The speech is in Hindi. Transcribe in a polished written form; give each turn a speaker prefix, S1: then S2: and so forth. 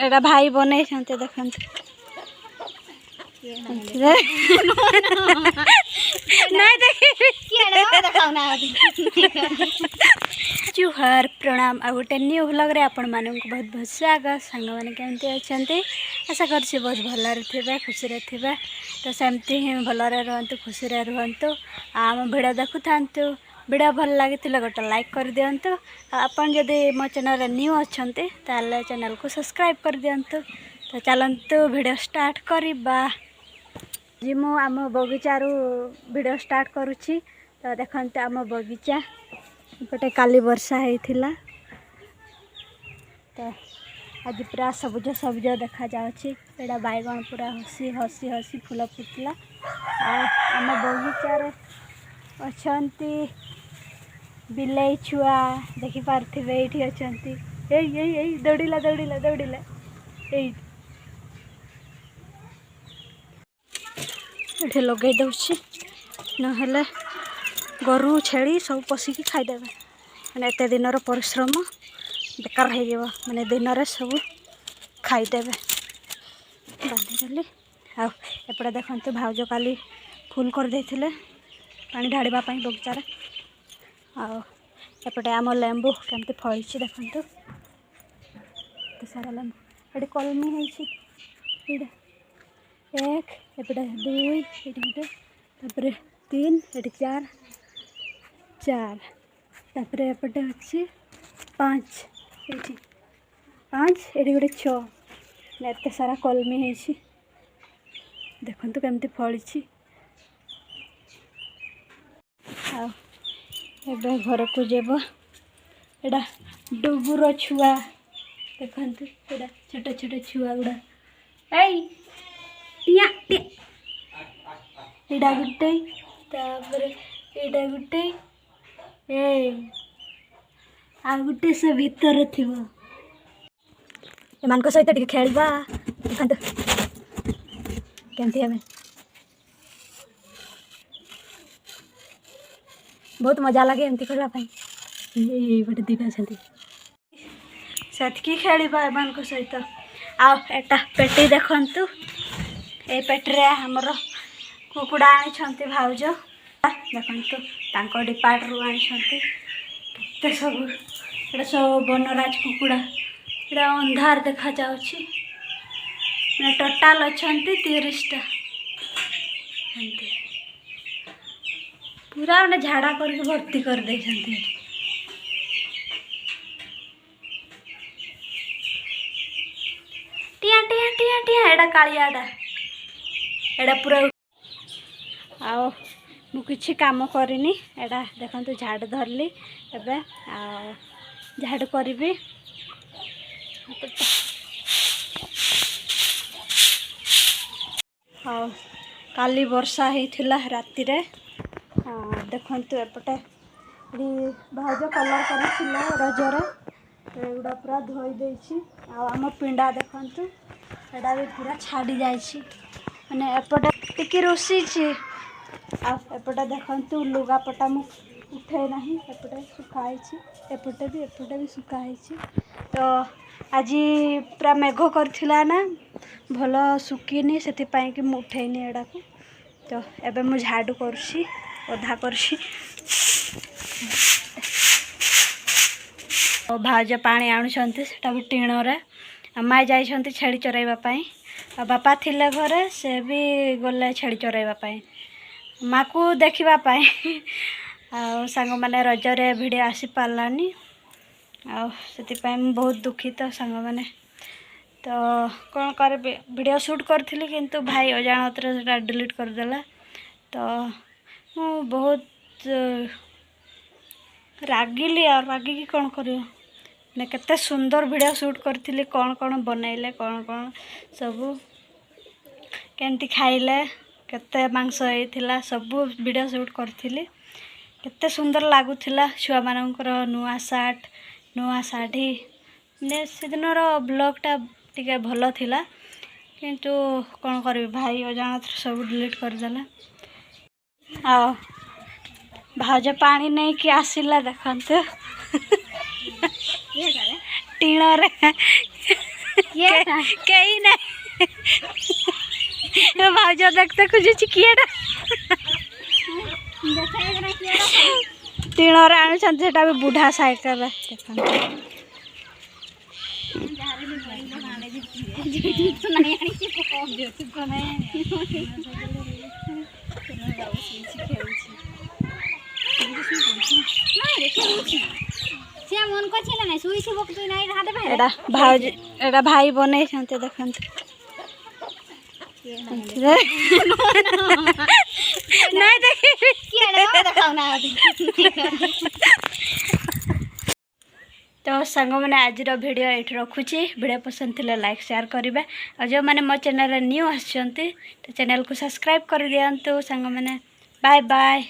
S1: एटा भाई बनै देखते जुहार प्रणाम आ गोटे न्यू व्लॉग रे आपण मानक बहुत बहुत स्वागत। सांग मैंने केमती अच्छा आशा कर बहुत भलरे थे खुशी थे तो सेमती ही भलरे रुहतु खुशी रुहतु। आम भिड देखु था वीडियो भल लगी गोटे लाइक कर दिंतु। आपन जदि मो चैनल न्यू अच्छा ताले चैनल को सब्सक्राइब कर दिंतु। तो चलतु वीडियो स्टार्ट करवा। जी मु आम बगीचारू वीडियो स्टार्ट करुच्ची। तो देखते आम बगीचा गोटे काली वर्षा होता तो आज पूरा सबुज सबुज देखा जाऊँगा। बैगन पूरा हसी हसी हसी फूल फुटला। आम बगीचार अच्छा बिलाई छुआ देखिपारे ये अच्छा दौड़िला दौड़िला दौड़िला ये लगे दूसरी ना गरु छेली सब पशिकी खाईदे मैंने एत दिन परिश्रम बेकार हो मैंने दिन में सब खाईदे बांधीदेली। आपटे देखते भाउज काली फुल करदे पानी ढाड़ापी बगीचार। आउटे आम लेंबू केमती फली देखते सारा लेंबू ये कलमी है एक एपटे दुई ये तीन ये चार चार तापरे एपटे अच्छी पाँच ये पाँच ये गोटे छः एत सारा कलमी है देखु केमती फली। एबे घर को जेब एटा डुबुर छुआ देखते एटा छोट छोट छुआ गुड़ा एटा गुटे तापरे एटा गुटे आ गुटे से भीतर थिबो एमान सहित टिके खेलबा देखंत केमती हमें बहुत मजा लगे एमती करने ये दीटा से खेलवा एमान सहित। आटा पेटी देखु ये पेट्रे हमर कुकुड़ा आनी भाउज देखु डिपार्ट रू आनी सब ये सब बनराज कुकुड़ा ये अंधार देखा जाऊँगी मैंने टोटाल अच्छा 30टा पूरा मैंने झाड़ा करके भर्ती कर दे टिया टिया टिया टिया एटा कालियाटा एटा पूरा आओ मु किछि काम करनी एटा देखंतु झाड़ धरली एबे झाड़ करी। हाँ काली वर्षा होता राति रे देखंतु एपटे भाउज कलर कर रजरे एगुड़ा पूरा धोई देछि। आम पिंडा देखंतु एटा भी पूरा छाड़ी जाइछि माने एपटे टिकी रोसी एपटे देखंतु लुगापटा मु उठे ना एपटे सुखाई एपटे भी सुखाई। तो आज पूरा मेघ करथिला ना भल सुखीनी से कि मु उठेनी एडा को। तो एबे मु झाड़ू करसी अधा करसी भाउज पानी आणुछंती सेटा भी टीणरे माँ जाइछंती छेड़ी चराइबापाई बापा थिले घरे से भी गले छेड़ी चराइबापाई माँ को देखापाई सांग मैंने रजरे भिडियो आसी पारानी से बहुत दुखित सांग मैंने। तो कौन कर वीडियो शूट करी किंतु भाई अजाणत डिलीट करदेला। तो मु बहुत रागिली और रागिकी कौन कर केते सुंदर वीडियो शूट करी कौन कौन बनैले कौन कौन सब केमती खाइले केते मांस होइथिला सब वीडियो शूट करी केते सुंदर लगुला छुआ मानकर नुआ सार्ट नुआ शाढ़ी ने से दिन ब्लॉगटा टिके भल थिला किंतु कौन करी भाई अजाणत सब डिलीट करदेला। भाउज पानी नहीं कि आसिला देखते टीण कहीं नहीं भाज देखते खोजुची किएटा टीणर आणुछन सेटा भी बुढ़ा साइकिल देखन एटा भाई बनै छन्ते देखन नहीं देखि तो सांग मैंने आज वीडियो ये रखुची वीडियो पसंद थी लाइक शेयर करेंगे और जो मैंने मो चैनल न्यू आसछन्ती तो चैनल को सब्सक्राइब कर दिंतु सांग मैंने बाय बाय।